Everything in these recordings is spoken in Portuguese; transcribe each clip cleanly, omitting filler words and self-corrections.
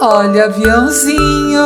Olha, aviãozinho.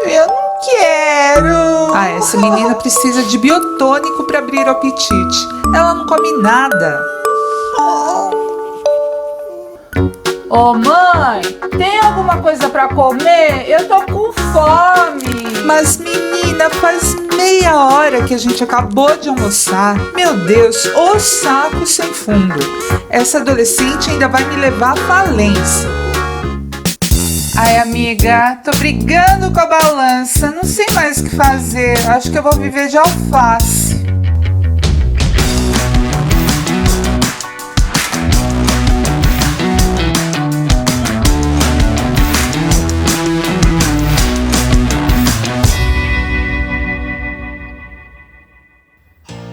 Eu não quero. Essa menina precisa de biotônico para abrir o apetite. Ela não come nada. Ô mãe, tem alguma coisa pra comer? Eu tô com fome. Mas menina, faz meia hora que a gente acabou de almoçar. Meu Deus, o saco sem fundo. Essa adolescente ainda vai me levar à falência. Ai, amiga, tô brigando com a balança. Não sei mais o que fazer. Acho que eu vou viver de alface.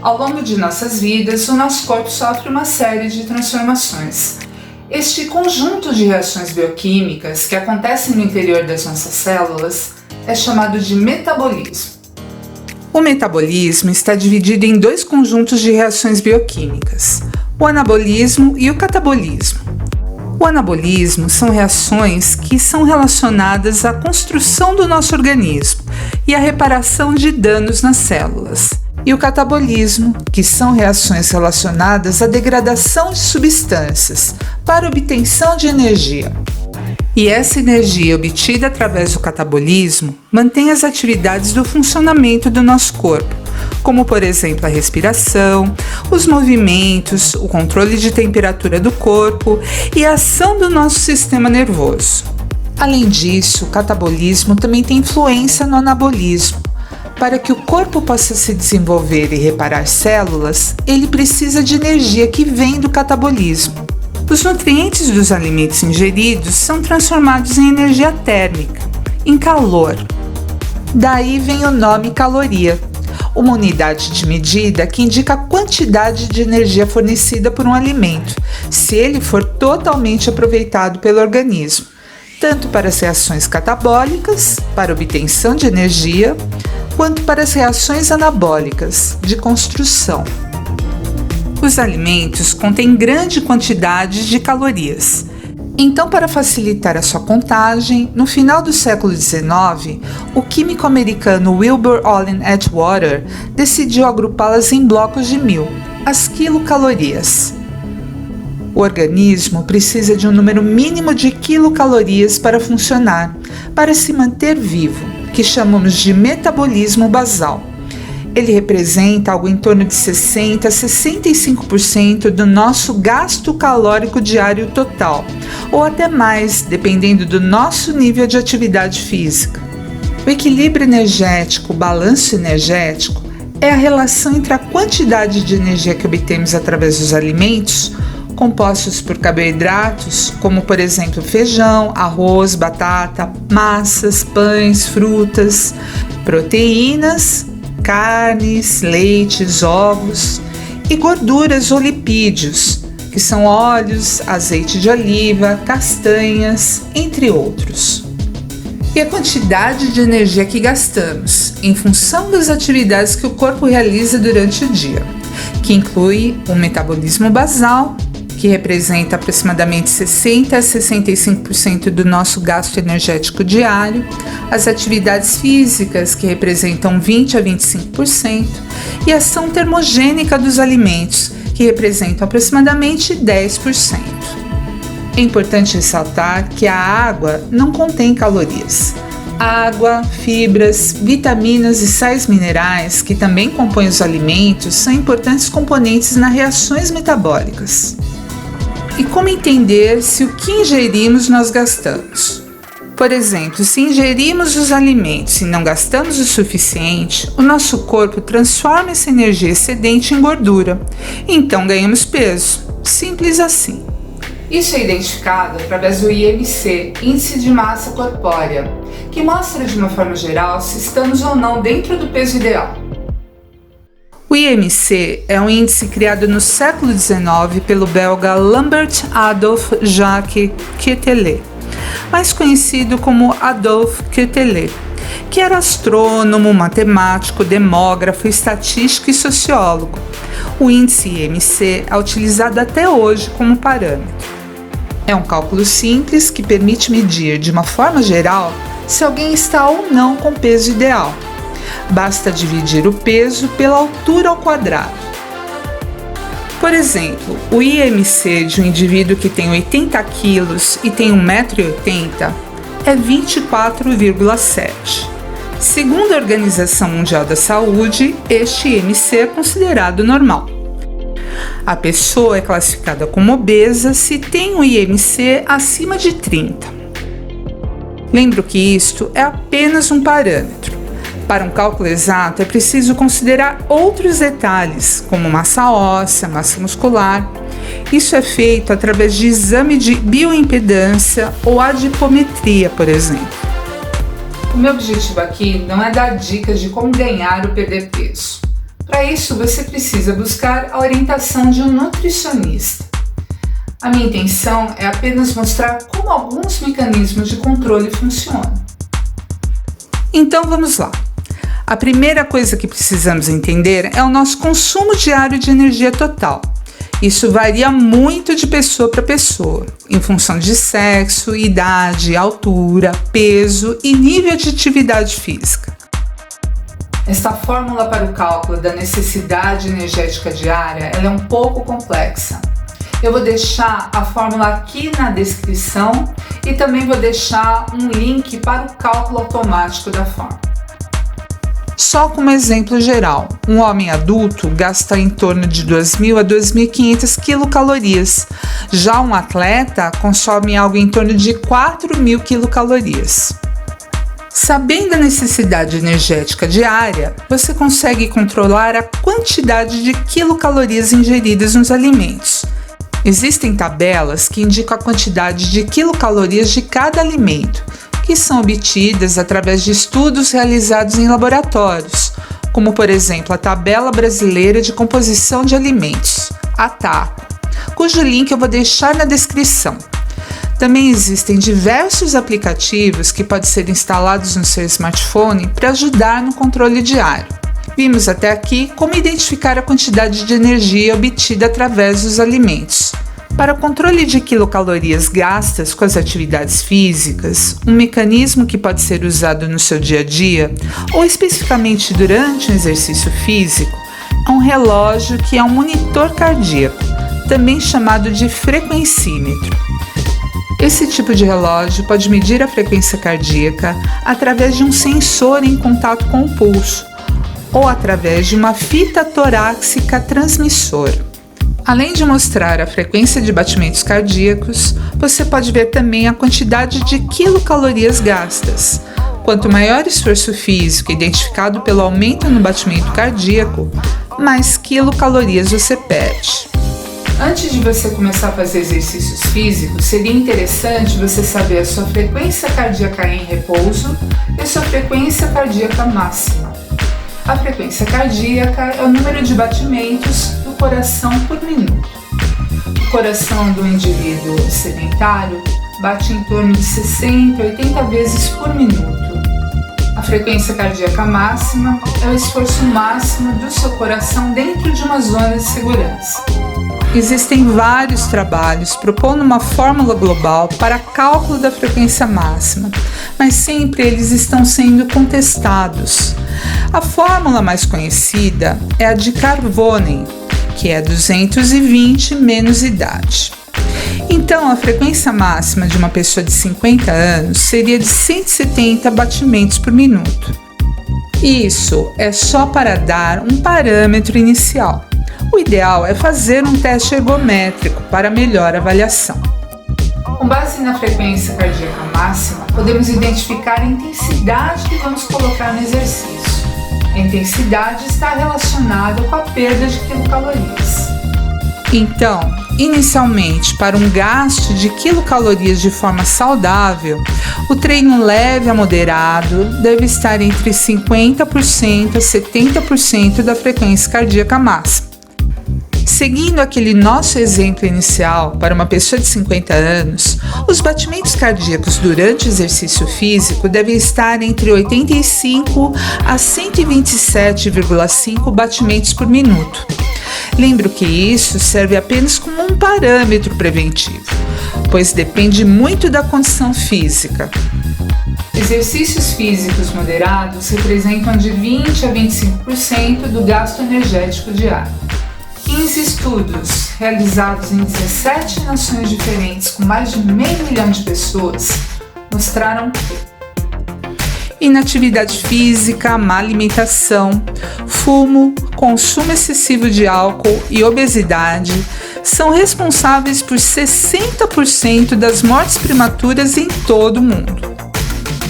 Ao longo de nossas vidas, o nosso corpo sofre uma série de transformações. Este conjunto de reações bioquímicas que acontecem no interior das nossas células é chamado de metabolismo. O metabolismo está dividido em dois conjuntos de reações bioquímicas, o anabolismo e o catabolismo. O anabolismo são reações que são relacionadas à construção do nosso organismo e à reparação de danos nas células. E o catabolismo, que são reações relacionadas à degradação de substâncias para obtenção de energia. E essa energia obtida através do catabolismo mantém as atividades do funcionamento do nosso corpo, como por exemplo a respiração, os movimentos, o controle de temperatura do corpo e a ação do nosso sistema nervoso. Além disso, o catabolismo também tem influência no anabolismo. Para que o corpo possa se desenvolver e reparar células, ele precisa de energia que vem do catabolismo. Os nutrientes dos alimentos ingeridos são transformados em energia térmica, em calor. Daí vem o nome caloria, uma unidade de medida que indica a quantidade de energia fornecida por um alimento, se ele for totalmente aproveitado pelo organismo, tanto para as reações catabólicas, para obtenção de energia, quanto para as reações anabólicas, de construção. Os alimentos contêm grande quantidade de calorias. Então, para facilitar a sua contagem, no final do século XIX, o químico americano Wilbur Allen Atwater decidiu agrupá-las em blocos de 1000, as quilocalorias. O organismo precisa de um número mínimo de quilocalorias para funcionar, para se manter vivo, que chamamos de metabolismo basal. Ele representa algo em torno de 60% a 65% do nosso gasto calórico diário total, ou até mais, dependendo do nosso nível de atividade física. O equilíbrio energético, o balanço energético, é a relação entre a quantidade de energia que obtemos através dos alimentos, compostos por carboidratos, como por exemplo feijão, arroz, batata, massas, pães, frutas, proteínas, carnes, leites, ovos e gorduras ou lipídios, que são óleos, azeite de oliva, castanhas, entre outros. E a quantidade de energia que gastamos, em função das atividades que o corpo realiza durante o dia, que inclui o metabolismo basal, que representa aproximadamente 60% a 65% do nosso gasto energético diário, as atividades físicas, que representam 20% a 25%, e a ação termogênica dos alimentos, que representam aproximadamente 10%. É importante ressaltar que a água não contém calorias. Água, fibras, vitaminas e sais minerais, que também compõem os alimentos, são importantes componentes nas reações metabólicas. E como entender se o que ingerimos nós gastamos? Por exemplo, se ingerimos os alimentos e não gastamos o suficiente, o nosso corpo transforma essa energia excedente em gordura, então ganhamos peso. Simples assim. Isso é identificado através do IMC, Índice de Massa Corpórea, que mostra de uma forma geral se estamos ou não dentro do peso ideal. O IMC é um índice criado no século XIX pelo belga Lambert Adolphe Jacques Quetelet, mais conhecido como Adolphe Quetelet, que era astrônomo, matemático, demógrafo, estatístico e sociólogo. O índice IMC é utilizado até hoje como parâmetro. É um cálculo simples que permite medir, de uma forma geral, se alguém está ou não com peso ideal. Basta dividir o peso pela altura ao quadrado. Por exemplo, o IMC de um indivíduo que tem 80 quilos e tem 1,80 m é 24,7. Segundo a Organização Mundial da Saúde, este IMC é considerado normal. A pessoa é classificada como obesa se tem um IMC acima de 30. Lembro que isto é apenas um parâmetro. Para um cálculo exato, é preciso considerar outros detalhes, como massa óssea, massa muscular. Isso é feito através de exame de bioimpedância ou adipometria, por exemplo. O meu objetivo aqui não é dar dicas de como ganhar ou perder peso. Para isso, você precisa buscar a orientação de um nutricionista. A minha intenção é apenas mostrar como alguns mecanismos de controle funcionam. Então vamos lá. A primeira coisa que precisamos entender é o nosso consumo diário de energia total. Isso varia muito de pessoa para pessoa, em função de sexo, idade, altura, peso e nível de atividade física. Esta fórmula para o cálculo da necessidade energética diária ela é um pouco complexa. Eu vou deixar a fórmula aqui na descrição e também vou deixar um link para o cálculo automático da fórmula. Só como exemplo geral, um homem adulto gasta em torno de 2.000 a 2.500 quilocalorias. Já um atleta consome algo em torno de 4.000 quilocalorias. Sabendo a necessidade energética diária, você consegue controlar a quantidade de quilocalorias ingeridas nos alimentos. Existem tabelas que indicam a quantidade de quilocalorias de cada alimento, que são obtidas através de estudos realizados em laboratórios, como por exemplo a Tabela Brasileira de Composição de Alimentos, a TACO, cujo link eu vou deixar na descrição. Também existem diversos aplicativos que podem ser instalados no seu smartphone para ajudar no controle diário. Vimos até aqui como identificar a quantidade de energia obtida através dos alimentos. Para o controle de quilocalorias gastas com as atividades físicas, um mecanismo que pode ser usado no seu dia a dia, ou especificamente durante um exercício físico, é um relógio que é um monitor cardíaco, também chamado de frequencímetro. Esse tipo de relógio pode medir a frequência cardíaca através de um sensor em contato com o pulso, ou através de uma fita torácica transmissora. Além de mostrar a frequência de batimentos cardíacos, você pode ver também a quantidade de quilocalorias gastas. Quanto maior o esforço físico identificado pelo aumento no batimento cardíaco, mais quilocalorias você perde. Antes de você começar a fazer exercícios físicos, seria interessante você saber a sua frequência cardíaca em repouso e a sua frequência cardíaca máxima. A frequência cardíaca é o número de batimentos do coração por minuto. O coração do indivíduo sedentário bate em torno de 60 a 80 vezes por minuto. A frequência cardíaca máxima é o esforço máximo do seu coração dentro de uma zona de segurança. Existem vários trabalhos propondo uma fórmula global para cálculo da frequência máxima, mas sempre eles estão sendo contestados. A fórmula mais conhecida é a de Carbonen, que é 220 menos idade. Então, a frequência máxima de uma pessoa de 50 anos seria de 170 batimentos por minuto. Isso é só para dar um parâmetro inicial. O ideal é fazer um teste ergométrico para melhor avaliação. Com base na frequência cardíaca máxima, podemos identificar a intensidade que vamos colocar no exercício. A intensidade está relacionada com a perda de quilocalorias. Então, inicialmente, para um gasto de quilocalorias de forma saudável, o treino leve a moderado deve estar entre 50% a 70% da frequência cardíaca máxima. Seguindo aquele nosso exemplo inicial, para uma pessoa de 50 anos, os batimentos cardíacos durante o exercício físico devem estar entre 85 a 127,5 batimentos por minuto. Lembro que isso serve apenas como um parâmetro preventivo, pois depende muito da condição física. Exercícios físicos moderados representam de 20 a 25% do gasto energético diário. 15 estudos realizados em 17 nações diferentes com mais de 500 mil de pessoas mostraram que inatividade física, má alimentação, fumo, consumo excessivo de álcool e obesidade são responsáveis por 60% das mortes prematuras em todo o mundo.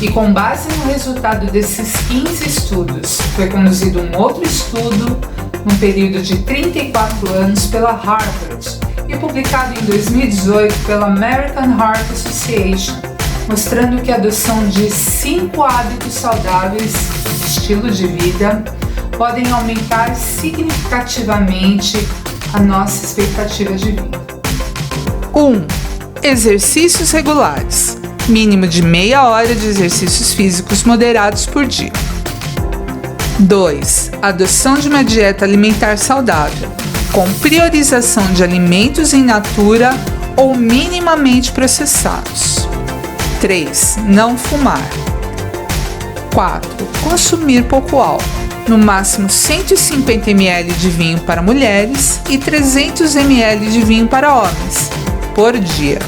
E com base no resultado desses 15 estudos, foi conduzido um outro estudo num período de 34 anos pela Harvard e publicado em 2018 pela American Heart Association, mostrando que a adoção de 5 hábitos saudáveis de estilo de vida podem aumentar significativamente a nossa expectativa de vida. 1. Exercícios regulares. Mínimo de meia hora de exercícios físicos moderados por dia. 2. Adoção de uma dieta alimentar saudável, com priorização de alimentos in natura ou minimamente processados. 3. Não fumar. 4. Consumir pouco álcool, no máximo 150 ml de vinho para mulheres e 300 ml de vinho para homens, por dia.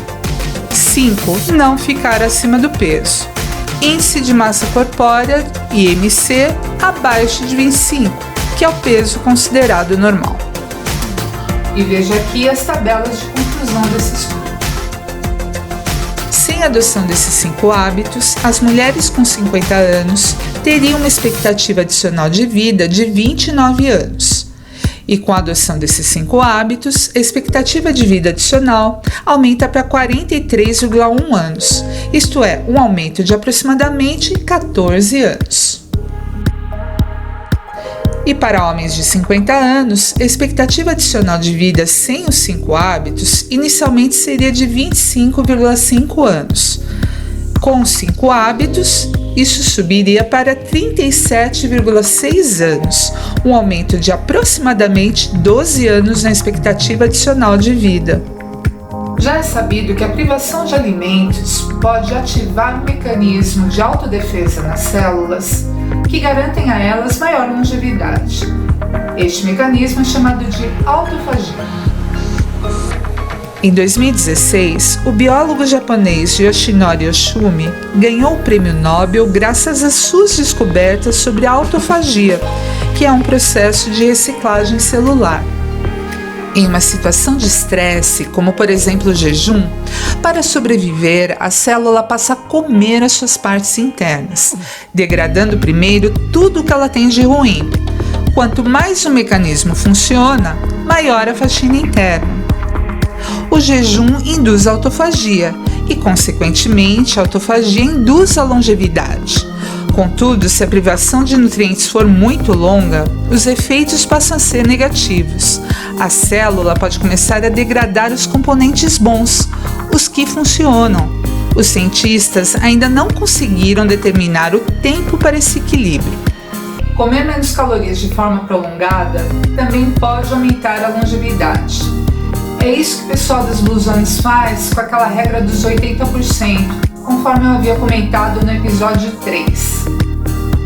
5. Não ficar acima do peso. Índice de massa corpórea, IMC, abaixo de 25, que é o peso considerado normal. E veja aqui as tabelas de conclusão desse estudo. Sem a adoção desses 5 hábitos, as mulheres com 50 anos teriam uma expectativa adicional de vida de 29 anos. E com a adoção desses 5 hábitos, a expectativa de vida adicional aumenta para 43,1 anos, isto é, um aumento de aproximadamente 14 anos. E para homens de 50 anos, a expectativa adicional de vida sem os 5 hábitos inicialmente seria de 25,5 anos. Com os 5 hábitos, isso subiria para 37,6 anos, um aumento de aproximadamente 12 anos na expectativa adicional de vida. Já é sabido que a privação de alimentos pode ativar um mecanismo de autodefesa nas células que garantem a elas maior longevidade. Este mecanismo é chamado de autofagia. Em 2016, o biólogo japonês Yoshinori Oshumi ganhou o Prêmio Nobel graças às suas descobertas sobre a autofagia, que é um processo de reciclagem celular. Em uma situação de estresse, como por exemplo o jejum, para sobreviver, a célula passa a comer as suas partes internas, degradando primeiro tudo o que ela tem de ruim. Quanto mais o mecanismo funciona, maior a faxina interna. O jejum induz a autofagia e, consequentemente, a autofagia induz a longevidade. Contudo, se a privação de nutrientes for muito longa, os efeitos passam a ser negativos. A célula pode começar a degradar os componentes bons, os que funcionam. Os cientistas ainda não conseguiram determinar o tempo para esse equilíbrio. Comer menos calorias de forma prolongada também pode aumentar a longevidade. É isso que o pessoal das Blue Zones faz com aquela regra dos 80%, conforme eu havia comentado no episódio 3.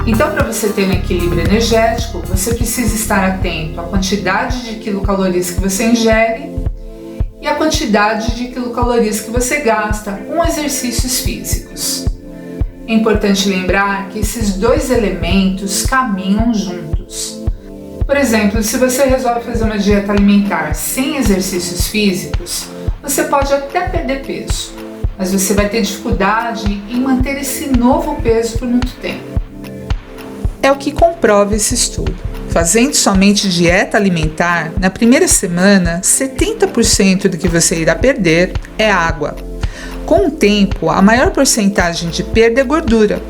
Então, para você ter um equilíbrio energético, você precisa estar atento à quantidade de quilocalorias que você ingere e à quantidade de quilocalorias que você gasta com exercícios físicos. É importante lembrar que esses dois elementos caminham juntos. Por exemplo, se você resolve fazer uma dieta alimentar sem exercícios físicos, você pode até perder peso, mas você vai ter dificuldade em manter esse novo peso por muito tempo. É o que comprova esse estudo. Fazendo somente dieta alimentar, na primeira semana, 70% do que você irá perder é água. Com o tempo, a maior porcentagem de perda é gordura.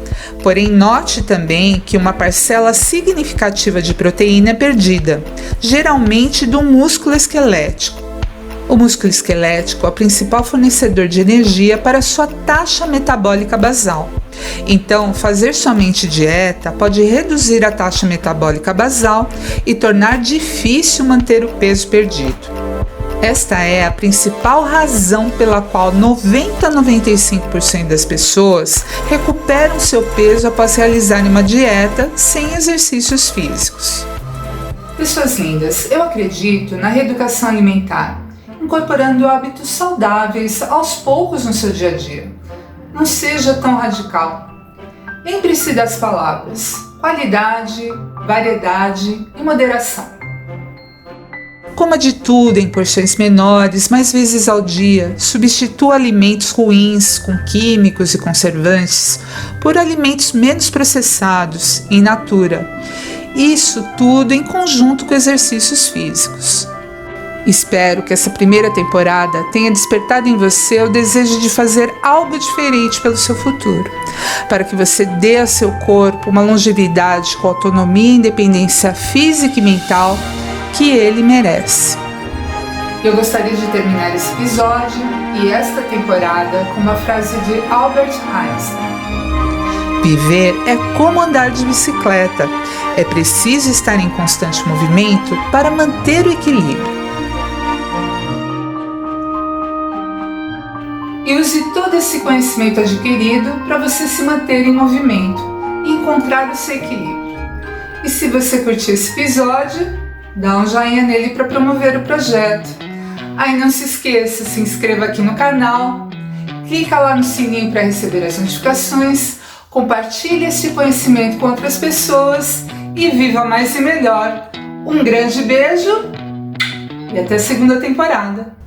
Porém, note também que uma parcela significativa de proteína é perdida, geralmente do músculo esquelético. O músculo esquelético é o principal fornecedor de energia para sua taxa metabólica basal. Então, fazer somente dieta pode reduzir a taxa metabólica basal e tornar difícil manter o peso perdido. Esta é a principal razão pela qual 90 a 95% das pessoas recuperam seu peso após realizarem uma dieta sem exercícios físicos. Pessoas lindas, eu acredito na reeducação alimentar, incorporando hábitos saudáveis aos poucos no seu dia a dia. Não seja tão radical. Lembre-se das palavras qualidade, variedade e moderação. Coma de tudo em porções menores, mais vezes ao dia. Substitua alimentos ruins com químicos e conservantes por alimentos menos processados, in natura. Isso tudo em conjunto com exercícios físicos. Espero que essa primeira temporada tenha despertado em você o desejo de fazer algo diferente pelo seu futuro, para que você dê ao seu corpo uma longevidade com autonomia e independência física e mental que ele merece. Eu gostaria de terminar esse episódio e esta temporada com uma frase de Albert Einstein. Viver é como andar de bicicleta. É preciso estar em constante movimento para manter o equilíbrio. E use todo esse conhecimento adquirido para você se manter em movimento e encontrar o seu equilíbrio. E se você curtiu esse episódio, dá um joinha nele para promover o projeto. Aí não se esqueça, se inscreva aqui no canal, clica lá no sininho para receber as notificações, compartilhe esse conhecimento com outras pessoas e viva mais e melhor. Um grande beijo e até a segunda temporada.